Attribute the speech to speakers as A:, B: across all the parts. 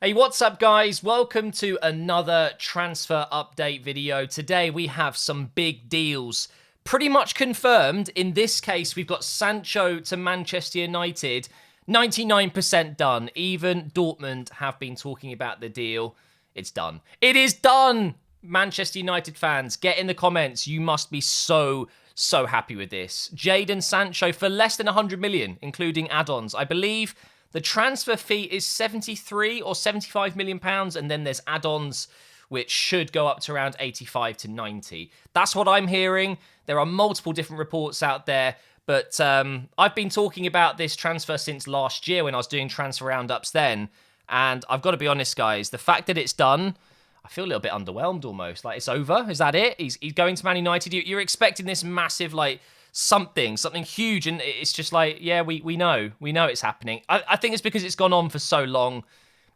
A: Hey, what's up, guys? Welcome to another transfer update video. Today we have some big deals pretty much confirmed. In this case, we've got Sancho to Manchester United, 99% done. Even Dortmund have been talking about the deal. It's done. It is done! Manchester United fans, get in the comments. You must be so happy with this. Jadon Sancho for less than 100 million, including add-ons. I believe the transfer fee is 73 or 75 million pounds, and then there's add-ons which should go up to around 85 to 90. That's what I'm hearing. There are multiple different reports out there, but I've been talking about this transfer since last year when I was doing transfer roundups then, and I've got to be honest, guys, the fact that it's done, I feel a little bit underwhelmed almost. Like, it's over? Is that it? He's going to Man United? You're expecting this massive, like, something huge, and it's just like, yeah, we know it's happening. I think it's because it's gone on for so long,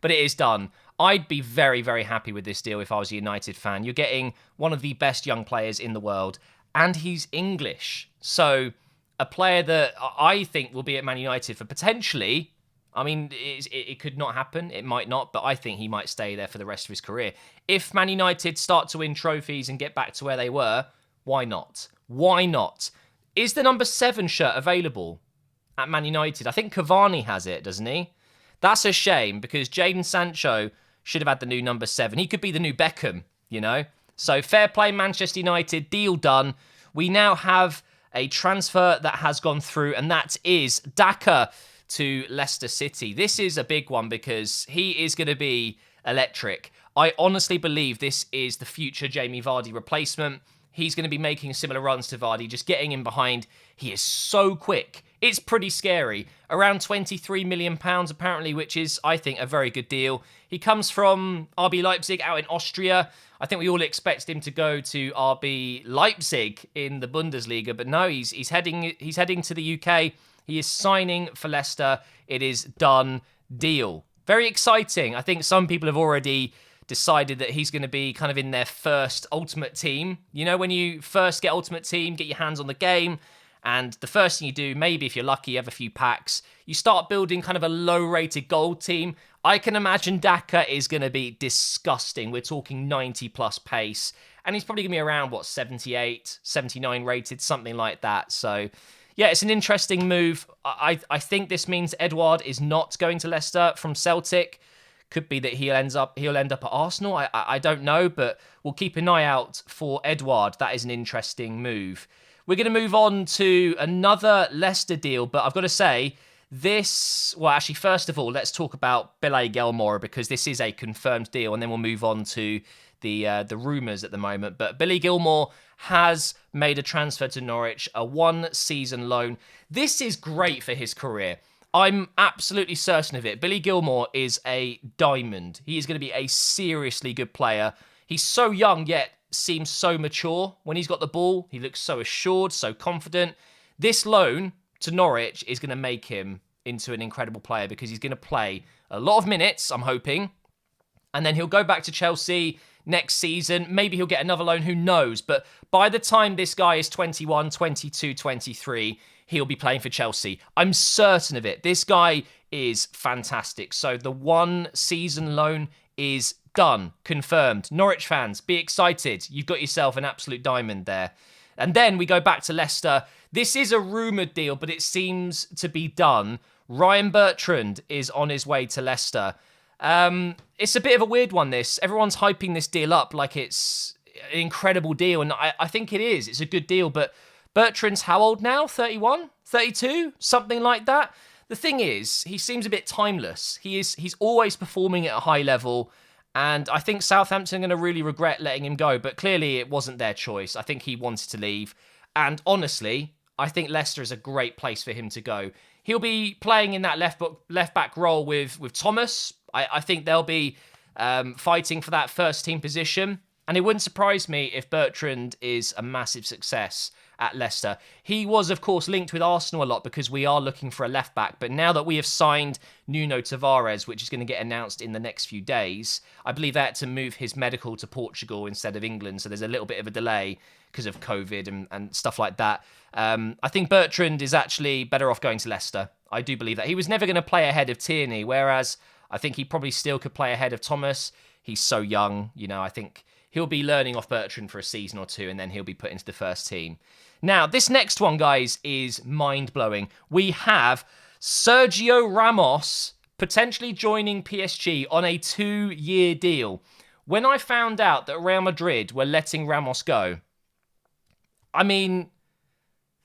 A: but it is done. I'd be very happy with this deal if I was a United fan. You're getting one of the best young players in the world, and he's English, so a player that I think will be at Man United for potentially, I mean, it could not happen, it might not, but I think he might stay there for the rest of his career. If Man United start to win trophies and get back to where they were, why not? Why not? Is the number 7 shirt available at Man United? I think Cavani has it, doesn't he? That's a shame, because Jadon Sancho should have had the new number 7. He could be the new Beckham, you know? So fair play, Manchester United. Deal done. We now have a transfer that has gone through, and that is Dhaka to Leicester City. This is a big one because he is going to be electric. I honestly believe this is the future Jamie Vardy replacement. He's going to be making similar runs to Vardy, just getting in behind. He is so quick. It's pretty scary. Around £23 million apparently, which is, I think, a very good deal. He comes from RB Leipzig out in Austria. I think we all expected him to go to RB Leipzig in the Bundesliga, but no, he's heading to the UK. He is signing for Leicester. It is done deal. Very exciting. I think some people have already decided that he's going to be kind of in their first Ultimate Team. You know, when you first get Ultimate Team, get your hands on the game, and the first thing you do, maybe if you're lucky, you have a few packs, you start building kind of a low-rated gold team. I can imagine Dhaka is going to be disgusting. We're talking 90-plus pace, and he's probably going to be around, 78, 79 rated, something like that. So yeah, it's an interesting move. I think this means Edouard is not going to Leicester from Celtic. Could be that he'll end up at Arsenal. I don't know, but we'll keep an eye out for Edouard. That is an interesting move. We're going to move on to another Leicester deal, but I've got to say, actually, first of all, let's talk about Gilmour, because this is a confirmed deal, and then we'll move on to the rumours at the moment. But Gilmour has made a transfer to Norwich, a 1-season loan. This is great for his career. I'm absolutely certain of it. Gilmour is a diamond. He is going to be a seriously good player. He's so young, yet seems so mature. When he's got the ball, he looks so assured, so confident. This loan to Norwich is going to make him into an incredible player, because he's going to play a lot of minutes, I'm hoping, and then he'll go back to Chelsea next season. Maybe he'll get another loan, who knows? But by the time this guy is 21, 22, 23, he'll be playing for Chelsea. I'm certain of it. This guy is fantastic. So the 1-season loan is done, confirmed. Norwich fans, be excited. You've got yourself an absolute diamond there. And then we go back to Leicester. This is a rumoured deal, but it seems to be done. Ryan Bertrand is on his way to Leicester. It's a bit of a weird one, this. Everyone's hyping this deal up like it's an incredible deal, and I think it is. It's a good deal, but Bertrand's how old now? 31? 32? Something like that? The thing is, he seems a bit timeless. He's always performing at a high level, and I think Southampton are going to really regret letting him go, but clearly it wasn't their choice. I think he wanted to leave, and honestly, I think Leicester is a great place for him to go. He'll be playing in that left-back role with Thomas. I think they'll be fighting for that first-team position, and it wouldn't surprise me if Bertrand is a massive success at Leicester. He was, of course, linked with Arsenal a lot because we are looking for a left-back, but now that we have signed Nuno Tavares, which is going to get announced in the next few days, I believe they had to move his medical to Portugal instead of England, so there's a little bit of a delay because of COVID and stuff like that. I think Bertrand is actually better off going to Leicester. I do believe that. He was never going to play ahead of Tierney, whereas I think he probably still could play ahead of Thomas. He's so young, I think he'll be learning off Bertrand for a season or two, and then he'll be put into the first team. Now, this next one, guys, is mind-blowing. We have Sergio Ramos potentially joining PSG on a 2-year deal. When I found out that Real Madrid were letting Ramos go, I mean,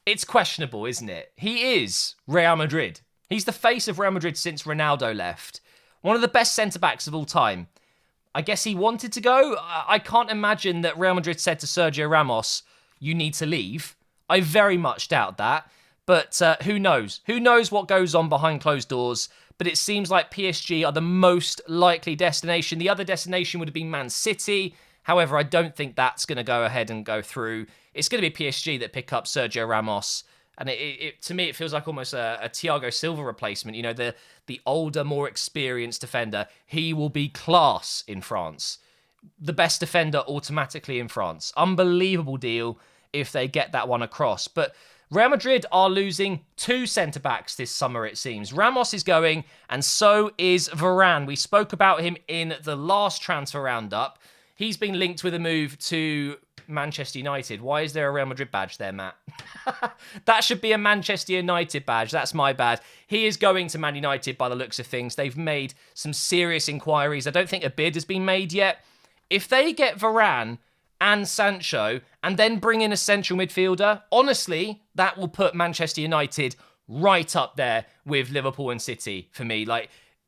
A: it's questionable, isn't it? He is Real Madrid. He's the face of Real Madrid since Ronaldo left. One of the best centre-backs of all time. I guess he wanted to go. I can't imagine that Real Madrid said to Sergio Ramos, you need to leave. I very much doubt that. But who knows? Who knows what goes on behind closed doors? But it seems like PSG are the most likely destination. The other destination would have been Man City. However, I don't think that's going to go ahead and go through. It's going to be PSG that pick up Sergio Ramos. And to me, it feels like almost a Thiago Silva replacement. The older, more experienced defender. He will be class in France. The best defender automatically in France. Unbelievable deal if they get that one across. But Real Madrid are losing 2 centre-backs this summer, it seems. Ramos is going, and so is Varane. We spoke about him in the last transfer roundup. He's been linked with a move to Manchester United. Why is there a Real Madrid badge there, Matt? That should be a Manchester United badge. That's my bad. He is going to Man United by the looks of things. They've made some serious inquiries. I don't think a bid has been made yet. If they get Varane and Sancho and then bring in a central midfielder, honestly, that will put Manchester United right up there with Liverpool and City for me.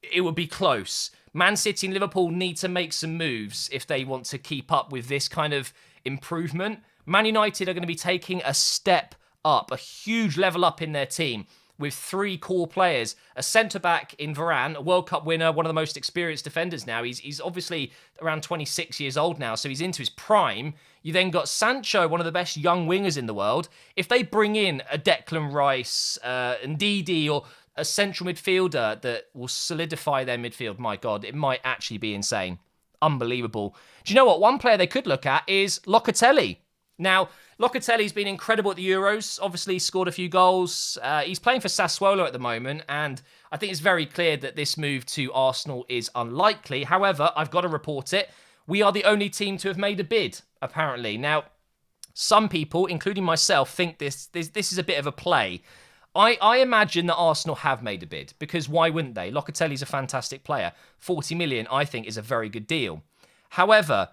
A: It would be close. Man City and Liverpool need to make some moves if they want to keep up with this kind of improvement. Man United are going to be taking a step up, a huge level up in their team with 3 core players. A centre-back in Varane, a World Cup winner, one of the most experienced defenders now. He's obviously around 26 years old now, so he's into his prime. You then got Sancho, one of the best young wingers in the world. If they bring in a Declan Rice, Ndidi, or a central midfielder that will solidify their midfield, my God, it might actually be insane. Unbelievable. Do you know what? One player they could look at is Locatelli. Now, Locatelli's been incredible at the Euros, obviously scored a few goals. He's playing for Sassuolo at the moment, and I think it's very clear that this move to Arsenal is unlikely. However, I've got to report it. We are the only team to have made a bid, apparently. Now, some people, including myself, think this is a bit of a play. I imagine that Arsenal have made a bid, because why wouldn't they? Locatelli's a fantastic player. 40 million, I think, is a very good deal. However,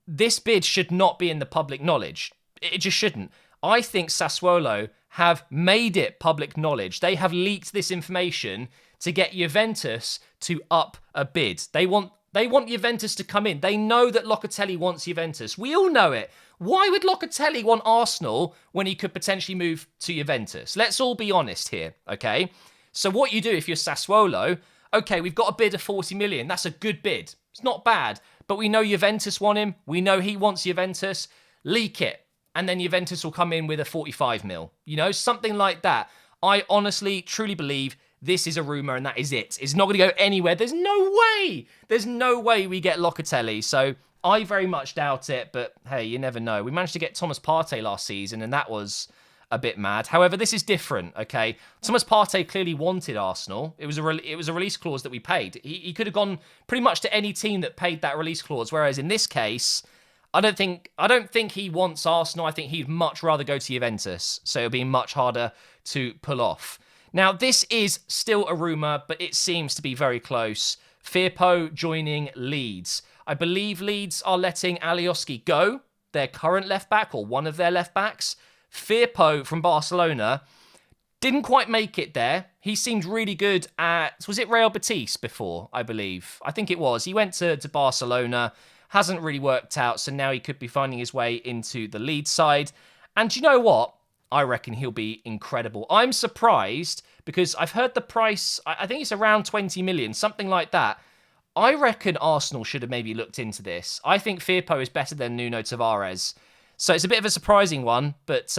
A: this bid should not be in the public knowledge. It just shouldn't. I think Sassuolo have made it public knowledge. They have leaked this information to get Juventus to up a bid. They want Juventus to come in. They know that Locatelli wants Juventus. We all know it. Why would Locatelli want Arsenal when he could potentially move to Juventus? Let's all be honest here, okay? So what you do if you're Sassuolo, okay, we've got a bid of 40 million. That's a good bid. It's not bad. But we know Juventus want him. We know he wants Juventus. Leak it. And then Juventus will come in with a 45 mil. Something like that. I honestly, truly believe this is a rumour and that is it. It's not going to go anywhere. There's no way. There's no way we get Locatelli. So I very much doubt it. But hey, you never know. We managed to get Thomas Partey last season and that was a bit mad. However, this is different, okay? Thomas Partey clearly wanted Arsenal. It was a release clause that we paid. He could have gone pretty much to any team that paid that release clause. Whereas in this case, I don't think he wants Arsenal. I think he'd much rather go to Juventus. So it'll be much harder to pull off. Now, this is still a rumour, but it seems to be very close. Fierpo joining Leeds. I believe Leeds are letting Alioski go, their current left-back, or one of their left-backs. Fierpo from Barcelona didn't quite make it there. He seemed really good at, was it Real Betis before, I believe? I think it was. He went to Barcelona, hasn't really worked out, so now he could be finding his way into the Leeds side. And you know what? I reckon he'll be incredible. I'm surprised because I've heard the price, I think it's around 20 million, something like that. I reckon Arsenal should have maybe looked into this. I think Fierpo is better than Nuno Tavares. So it's a bit of a surprising one, but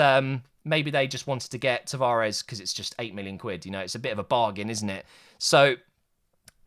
A: maybe they just wanted to get Tavares because it's just 8 million quid. It's a bit of a bargain, isn't it? So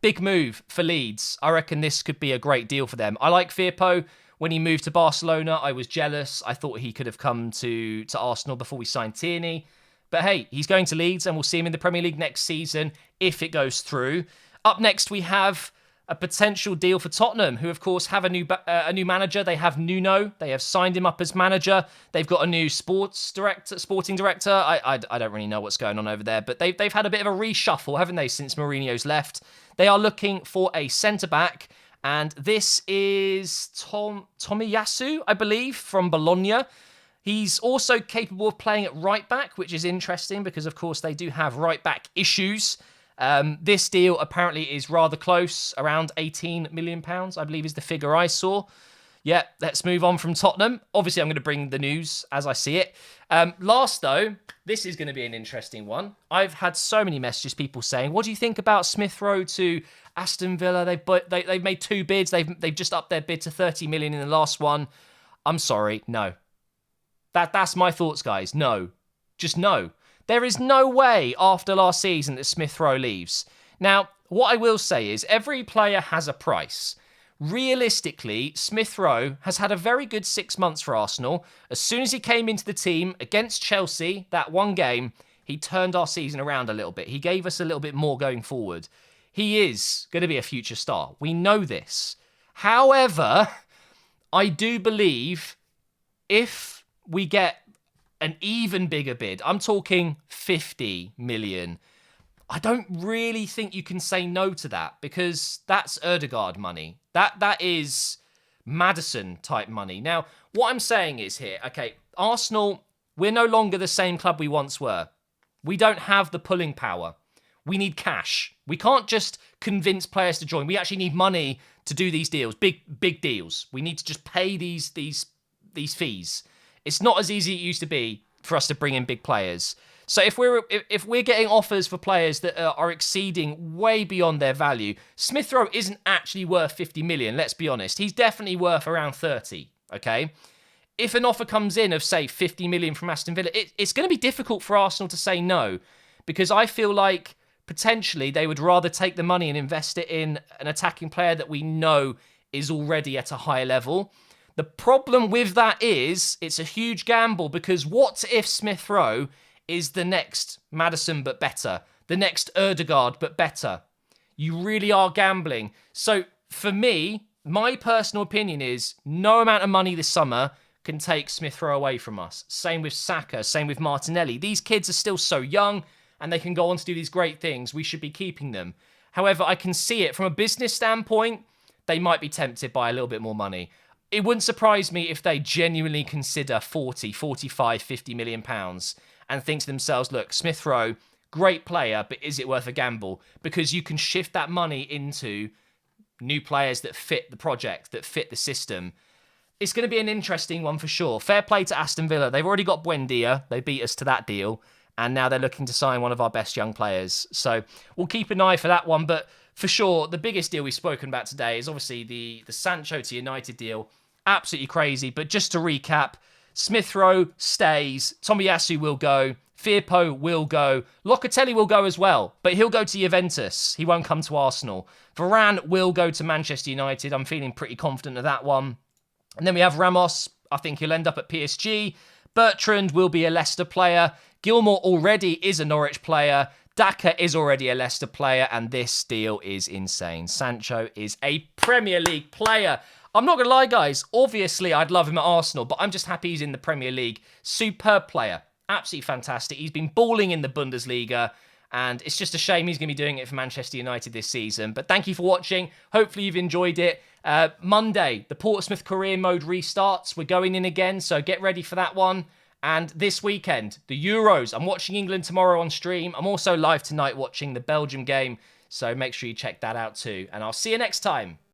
A: big move for Leeds. I reckon this could be a great deal for them. I like Fierpo. When he moved to Barcelona, I was jealous. I thought he could have come to Arsenal before we signed Tierney. But hey, he's going to Leeds and we'll see him in the Premier League next season if it goes through. Up next, we have a potential deal for Tottenham, who of course have a new manager. They have Nuno. They have signed him up as manager. They've got a new sporting director. I don't really know what's going on over there, but they've had a bit of a reshuffle, haven't they, since Mourinho's left? They are looking for a centre back, and this is Tomorisu, I believe, from Bologna. He's also capable of playing at right back, which is interesting because, of course, they do have right back issues. This deal apparently is rather close, around £18 million, I believe is the figure I saw. Yeah, let's move on from Tottenham. Obviously, I'm going to bring the news as I see it. Last, though, this is going to be an interesting one. I've had so many messages, people saying, what do you think about Smith Rowe to Aston Villa? They've made 2 bids. They've just upped their bid to 30 million in the last one. I'm sorry, no. That's my thoughts, guys. No. Just no. There is no way after last season that Smith Rowe leaves. Now, what I will say is every player has a price. Realistically, Smith Rowe has had a very good 6 months for Arsenal. As soon as he came into the team against Chelsea, that one game, he turned our season around a little bit. He gave us a little bit more going forward. He is going to be a future star. We know this. However, I do believe if we get an even bigger bid, I'm talking 50 million, I don't really think you can say no to that because that's Ødegaard money. That is Maddison type money. Now, what I'm saying is here, okay, Arsenal, we're no longer the same club we once were. We don't have the pulling power. We need cash. We can't just convince players to join. We actually need money to do these deals, big deals. We need to just pay these fees. It's not as easy as it used to be for us to bring in big players. So if we're getting offers for players that are exceeding way beyond their value, Smith Rowe isn't actually worth 50 million, let's be honest. He's definitely worth around 30, okay? If an offer comes in of, say, 50 million from Aston Villa, it's going to be difficult for Arsenal to say no, because I feel like potentially they would rather take the money and invest it in an attacking player that we know is already at a higher level. The problem with that is it's a huge gamble because what if Smith Rowe is the next Maddison but better, the next Ødegaard but better? You really are gambling. So for me, my personal opinion is no amount of money this summer can take Smith Rowe away from us. Same with Saka, same with Martinelli. These kids are still so young and they can go on to do these great things. We should be keeping them. However, I can see it from a business standpoint, they might be tempted by a little bit more money. It wouldn't surprise me if they genuinely consider 40, 45, 50 million pounds and think to themselves, look, Smith Rowe, great player, but is it worth a gamble? Because you can shift that money into new players that fit the project, that fit the system. It's going to be an interesting one for sure. Fair play to Aston Villa. They've already got Buendia. They beat us to that deal. And now they're looking to sign one of our best young players. So we'll keep an eye for that one. But for sure, the biggest deal we've spoken about today is obviously the Sancho to United deal. Absolutely crazy. But just to recap, Smith Rowe stays. Tomorisu will go. Fierpo will go. Locatelli will go as well, but he'll go to Juventus. He won't come to Arsenal. Varane will go to Manchester United. I'm feeling pretty confident of that one. And then we have Ramos. I think he'll end up at PSG. Bertrand will be a Leicester player. Gilmour already is a Norwich player. Dhaka is already a Leicester player. And this deal is insane. Sancho is a Premier League player. I'm not going to lie, guys. Obviously, I'd love him at Arsenal, but I'm just happy he's in the Premier League. Superb player. Absolutely fantastic. He's been balling in the Bundesliga, and it's just a shame he's going to be doing it for Manchester United this season. But thank you for watching. Hopefully you've enjoyed it. Monday, the Portsmouth career mode restarts. We're going in again, so get ready for that one. And this weekend, the Euros. I'm watching England tomorrow on stream. I'm also live tonight watching the Belgium game, so make sure you check that out too. And I'll see you next time.